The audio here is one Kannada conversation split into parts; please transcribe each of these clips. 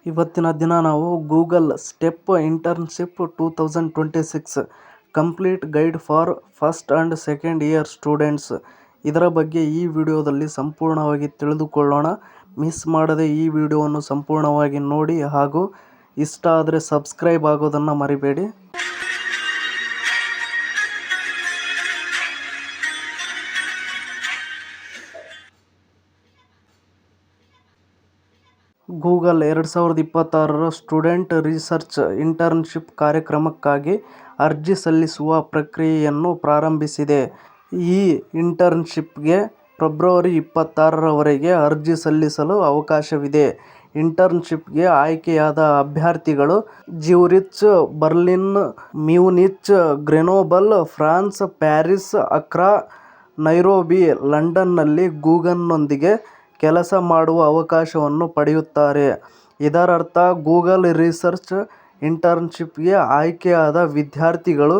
ಇವತ್ತಿನ ದಿನ ನಾವು Google step internship 2026 complete guide for first and second year students ಇದರ ಬಗ್ಗೆ ಈ ವಿಡಿಯೋದಲ್ಲಿ ಸಂಪೂರ್ಣವಾಗಿ ತಿಳಿದುಕೊಳ್ಳೋಣ. ಮಿಸ್ ಮಾಡದೆ ಈ ವಿಡಿಯೋವನ್ನು ಸಂಪೂರ್ಣವಾಗಿ ನೋಡಿ ಹಾಗೂ ಇಷ್ಟ ಆದರೆ ಸಬ್ಸ್ಕ್ರೈಬ್ ಆಗೋದನ್ನು ಮರಿಬೇಡಿ. ಗೂಗಲ್ 2026 ಸ್ಟೂಡೆಂಟ್ ರಿಸರ್ಚ್ ಇಂಟರ್ನ್ಶಿಪ್ ಕಾರ್ಯಕ್ರಮಕ್ಕಾಗಿ ಅರ್ಜಿ ಸಲ್ಲಿಸುವ ಪ್ರಕ್ರಿಯೆಯನ್ನು ಪ್ರಾರಂಭಿಸಿದೆ. ಈ ಇಂಟರ್ನ್ಶಿಪ್ಗೆ ಫೆಬ್ರವರಿ 26ರವರೆಗೆ ಅರ್ಜಿ ಸಲ್ಲಿಸಲು ಅವಕಾಶವಿದೆ. ಇಂಟರ್ನ್ಶಿಪ್ಗೆ ಆಯ್ಕೆಯಾದ ಅಭ್ಯರ್ಥಿಗಳು Zurich, Berlin, Munich, Grenoble, France, Paris, Accra, Nairobi, ಲಂಡನ್ನಲ್ಲಿ ಗೂಗಲ್ನೊಂದಿಗೆ ಕೆಲಸ ಮಾಡುವ ಅವಕಾಶವನ್ನು ಪಡೆಯುತ್ತಾರೆ. ಇದರರ್ಥ ಗೂಗಲ್ ರಿಸರ್ಚ್ ಇಂಟರ್ನ್ಶಿಪ್ಗೆ ಆಯ್ಕೆಯಾದ ವಿದ್ಯಾರ್ಥಿಗಳು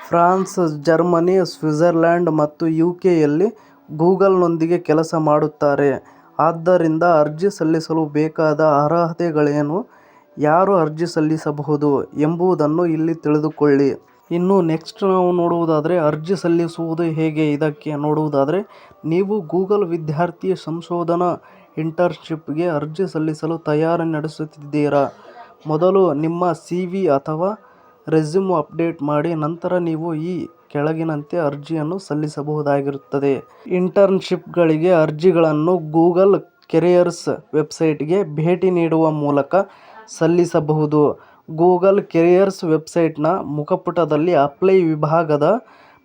ಫ್ರಾನ್ಸ್, ಜರ್ಮನಿ, ಸ್ವಿಟ್ಜರ್ಲ್ಯಾಂಡ್ ಮತ್ತು ಯುಕೆಯಲ್ಲಿ ಗೂಗಲ್ನೊಂದಿಗೆ ಕೆಲಸ ಮಾಡುತ್ತಾರೆ. ಆದ್ದರಿಂದ ಅರ್ಜಿ ಸಲ್ಲಿಸಲು ಬೇಕಾದ ಅರ್ಹತೆಗಳೇನು, ಯಾರು ಅರ್ಜಿ ಸಲ್ಲಿಸಬಹುದು ಎಂಬುದನ್ನು ಇಲ್ಲಿ ತಿಳಿದುಕೊಳ್ಳಿ. ಇನ್ನು ನೆಕ್ಸ್ಟ್ ನಾವು ನೋಡುವುದಾದರೆ ಅರ್ಜಿ ಸಲ್ಲಿಸುವುದು ಹೇಗೆ. ಇದಕ್ಕೆ ನೋಡುವುದಾದರೆ ನೀವು ಗೂಗಲ್ ವಿದ್ಯಾರ್ಥಿ ಸಂಶೋಧನಾ ಇಂಟರ್ನ್ಶಿಪ್ಗೆ ಅರ್ಜಿ ಸಲ್ಲಿಸಲು ತಯಾರಿ ನಡೆಸುತ್ತಿದ್ದೀರಾ. ಮೊದಲು ನಿಮ್ಮ CV ಅಥವಾ ರೆಸ್ಯೂಮ್ ಅಪ್ಡೇಟ್ ಮಾಡಿ ನಂತರ ನೀವು ಈ ಕೆಳಗಿನಂತೆ ಅರ್ಜಿಯನ್ನು ಸಲ್ಲಿಸಬಹುದಾಗಿರುತ್ತದೆ. ಇಂಟರ್ನ್ಶಿಪ್ಗಳಿಗೆ ಅರ್ಜಿಗಳನ್ನು ಗೂಗಲ್ ಕೆರಿಯರ್ಸ್ ವೆಬ್ಸೈಟ್ಗೆ ಭೇಟಿ ನೀಡುವ ಮೂಲಕ ಸಲ್ಲಿಸಬಹುದು. ಗೂಗಲ್ ಕೆರಿಯರ್ಸ್ ವೆಬ್ಸೈಟ್ನ ಮುಖಪುಟದಲ್ಲಿ ಅಪ್ಲೈ ವಿಭಾಗದ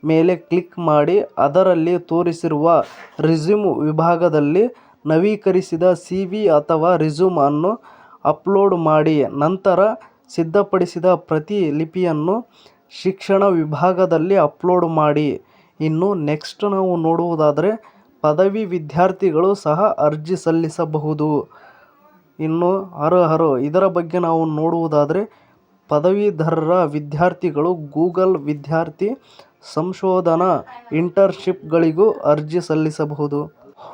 ಮೇಲೆ ಕ್ಲಿಕ್ ಮಾಡಿ ಅದರಲ್ಲಿ ತೋರಿಸಿರುವ ರೆಸ್ಯೂಮ್ ವಿಭಾಗದಲ್ಲಿ ನವೀಕರಿಸಿದ CV ಅಥವಾ ರೆಸ್ಯೂಮ್ ಅನ್ನು ಅಪ್ಲೋಡ್ ಮಾಡಿ. ನಂತರ ಸಿದ್ಧಪಡಿಸಿದ ಪ್ರತಿಲಿಪಿಯನ್ನು ಶಿಕ್ಷಣ ವಿಭಾಗದಲ್ಲಿ ಅಪ್ಲೋಡ್ ಮಾಡಿ. ಇನ್ನು ನೆಕ್ಸ್ಟ್ ನಾವು ನೋಡುವುದಾದರೆ ಪದವಿ ವಿದ್ಯಾರ್ಥಿಗಳು ಸಹ ಅರ್ಜಿ ಸಲ್ಲಿಸಬಹುದು. ಇನ್ನು ಅರ್ಹರು ಇದರ ಬಗ್ಗೆ ನಾವು ನೋಡುವುದಾದರೆ ಪದವೀಧರ ವಿದ್ಯಾರ್ಥಿಗಳು ಗೂಗಲ್ ವಿದ್ಯಾರ್ಥಿ ಸಂಶೋಧನಾ ಇಂಟರ್ನ್ಶಿಪ್ಗಳಿಗೂ ಅರ್ಜಿ ಸಲ್ಲಿಸಬಹುದು.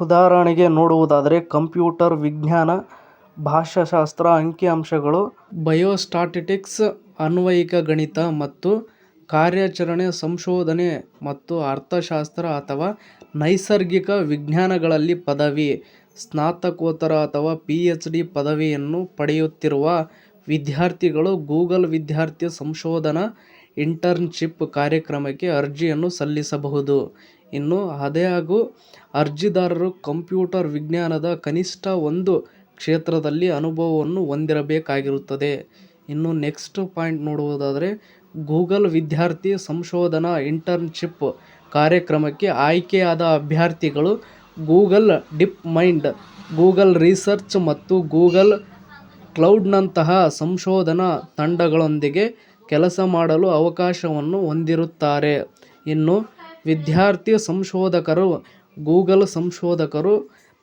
ಉದಾಹರಣೆಗೆ ನೋಡುವುದಾದರೆ ಕಂಪ್ಯೂಟರ್ ವಿಜ್ಞಾನ, ಭಾಷಾಶಾಸ್ತ್ರ, ಅಂಕಿಅಂಶಗಳು, ಬಯೋಸ್ಟಾಟಿಸ್ಟಿಕ್ಸ್, ಅನ್ವಯಿಕ ಗಣಿತ ಮತ್ತು ಕಾರ್ಯಾಚರಣೆ ಸಂಶೋಧನೆ ಮತ್ತು ಅರ್ಥಶಾಸ್ತ್ರ ಅಥವಾ ನೈಸರ್ಗಿಕ ವಿಜ್ಞಾನಗಳಲ್ಲಿ ಪದವಿ, ಸ್ನಾತಕೋತ್ತರ ಅಥವಾ PhD ಪದವಿಯನ್ನು ಪಡೆಯುತ್ತಿರುವ ವಿದ್ಯಾರ್ಥಿಗಳು ಗೂಗಲ್ ವಿದ್ಯಾರ್ಥಿ ಸಂಶೋಧನಾ ಇಂಟರ್ನ್ಶಿಪ್ ಕಾರ್ಯಕ್ರಮಕ್ಕೆ ಅರ್ಜಿಯನ್ನು ಸಲ್ಲಿಸಬಹುದು. ಇನ್ನು ಆದಾಗ್ಯೂ ಅರ್ಜಿದಾರರು ಕಂಪ್ಯೂಟರ್ ವಿಜ್ಞಾನದ ಕನಿಷ್ಠ ಒಂದು ಕ್ಷೇತ್ರದಲ್ಲಿ ಅನುಭವವನ್ನು ಹೊಂದಿರಬೇಕಾಗಿರುತ್ತದೆ. ಇನ್ನು ನೆಕ್ಸ್ಟ್ ಪಾಯಿಂಟ್ ನೋಡುವುದಾದರೆ ಗೂಗಲ್ ವಿದ್ಯಾರ್ಥಿ ಸಂಶೋಧನಾ ಇಂಟರ್ನ್ಶಿಪ್ ಕಾರ್ಯಕ್ರಮಕ್ಕೆ ಆಯ್ಕೆಯಾದ ಅಭ್ಯರ್ಥಿಗಳು Google deep mind, Google research ಮತ್ತು ಗೂಗಲ್ ಕ್ಲೌಡ್ನಂತಹ ಸಂಶೋಧನಾ ತಂಡಗಳೊಂದಿಗೆ ಕೆಲಸ ಮಾಡಲು ಅವಕಾಶವನ್ನು ಹೊಂದಿರುತ್ತಾರೆ. ಇನ್ನು ವಿದ್ಯಾರ್ಥಿ ಸಂಶೋಧಕರು ಗೂಗಲ್ ಸಂಶೋಧಕರು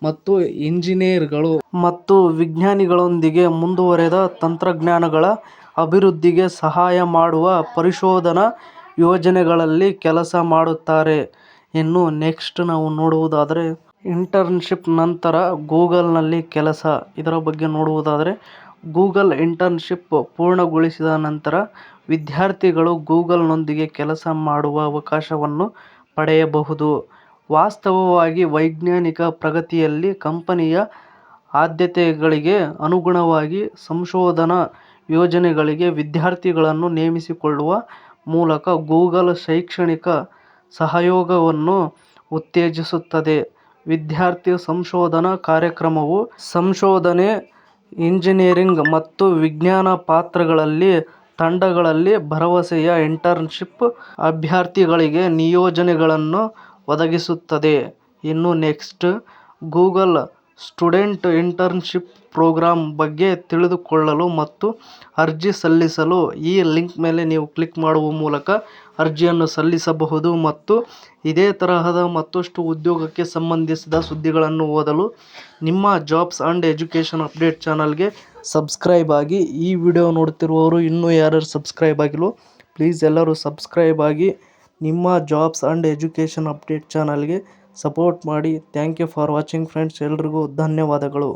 ಮತ್ತು ಇಂಜಿನಿಯರ್ಗಳು ಮತ್ತು ವಿಜ್ಞಾನಿಗಳೊಂದಿಗೆ ಮುಂದುವರೆದ ತಂತ್ರಜ್ಞಾನಗಳ ಅಭಿವೃದ್ಧಿಗೆ ಸಹಾಯ ಮಾಡುವ ಪರಿಶೋಧನಾ ಯೋಜನೆಗಳಲ್ಲಿ ಕೆಲಸ ಮಾಡುತ್ತಾರೆ. ಇನ್ನು ನೆಕ್ಸ್ಟ್ ನಾವು ನೋಡುವುದಾದರೆ ಇಂಟರ್ನ್ಶಿಪ್ ನಂತರ ಗೂಗಲ್ನಲ್ಲಿ ಕೆಲಸ ಇದರ ಬಗ್ಗೆ ನೋಡುವುದಾದರೆ ಗೂಗಲ್ ಇಂಟರ್ನ್ಶಿಪ್ ಪೂರ್ಣಗೊಳಿಸಿದ ನಂತರ ವಿದ್ಯಾರ್ಥಿಗಳು ಗೂಗಲ್ನೊಂದಿಗೆ ಕೆಲಸ ಮಾಡುವ ಅವಕಾಶವನ್ನು ಪಡೆಯಬಹುದು. ವಾಸ್ತವವಾಗಿ ವೈಜ್ಞಾನಿಕ ಪ್ರಗತಿಯಲ್ಲಿ ಕಂಪನಿಯ ಆದ್ಯತೆಗಳಿಗೆ ಅನುಗುಣವಾಗಿ ಸಂಶೋಧನಾ ಯೋಜನೆಗಳಿಗೆ ವಿದ್ಯಾರ್ಥಿಗಳನ್ನು ನೇಮಿಸಿಕೊಳ್ಳುವ ಮೂಲಕ ಗೂಗಲ್ ಶೈಕ್ಷಣಿಕ ಸಹಯೋಗವನ್ನು ಉತ್ತೇಜಿಸುತ್ತದೆ. ವಿದ್ಯಾರ್ಥಿ ಸಂಶೋಧನಾ ಕಾರ್ಯಕ್ರಮವು ಸಂಶೋಧನೆ, ಇಂಜಿನಿಯರಿಂಗ್ ಮತ್ತು ವಿಜ್ಞಾನ ಪಾತ್ರಗಳಲ್ಲಿ ತಂಡಗಳಲ್ಲಿ ಭರವಸೆಯ ಇಂಟರ್ನ್ಶಿಪ್ ಅಭ್ಯರ್ಥಿಗಳಿಗೆ ನಿಯೋಜನೆಗಳನ್ನು ಒದಗಿಸುತ್ತದೆ. ಇನ್ನು next Google student internship programme ಬಗ್ಗೆ ತಿಳಿದುಕೊಳ್ಳಲು ಮತ್ತು ಅರ್ಜಿ ಸಲ್ಲಿಸಲು ಈ ಲಿಂಕ್ ಮೇಲೆ ನೀವು ಕ್ಲಿಕ್ ಮಾಡುವ ಮೂಲಕ ಅರ್ಜಿಯನ್ನು ಸಲ್ಲಿಸಬಹುದು. ಮತ್ತು ಇದೇ ತರಹದ ಮತ್ತಷ್ಟು ಉದ್ಯೋಗಕ್ಕೆ ಸಂಬಂಧಿಸಿದ ಸುದ್ದಿಗಳನ್ನು ಓದಲು ನಿಮ್ಮ ಜಾಬ್ಸ್ ಆ್ಯಂಡ್ ಎಜುಕೇಷನ್ ಅಪ್ಡೇಟ್ ಚಾನಲ್ಗೆ ಸಬ್ಸ್ಕ್ರೈಬ್ ಆಗಿ. ಈ ವಿಡಿಯೋ ನೋಡ್ತಿರುವವರು ಇನ್ನೂ ಯಾರ್ಯಾರು ಸಬ್ಸ್ಕ್ರೈಬ್ ಆಗಿಲ್ವೋ ಪ್ಲೀಸ್ ಎಲ್ಲರೂ ಸಬ್ಸ್ಕ್ರೈಬ್ ಆಗಿ ನಿಮ್ಮ ಜಾಬ್ಸ್ ಆ್ಯಂಡ್ ಎಜುಕೇಷನ್ ಅಪ್ಡೇಟ್ ಚಾನಲ್ಗೆ ಸಪೋರ್ಟ್ ಮಾಡಿ. Thank you for watching friends. ಎಲ್ರಿಗೂ ಧನ್ಯವಾದಗಳು.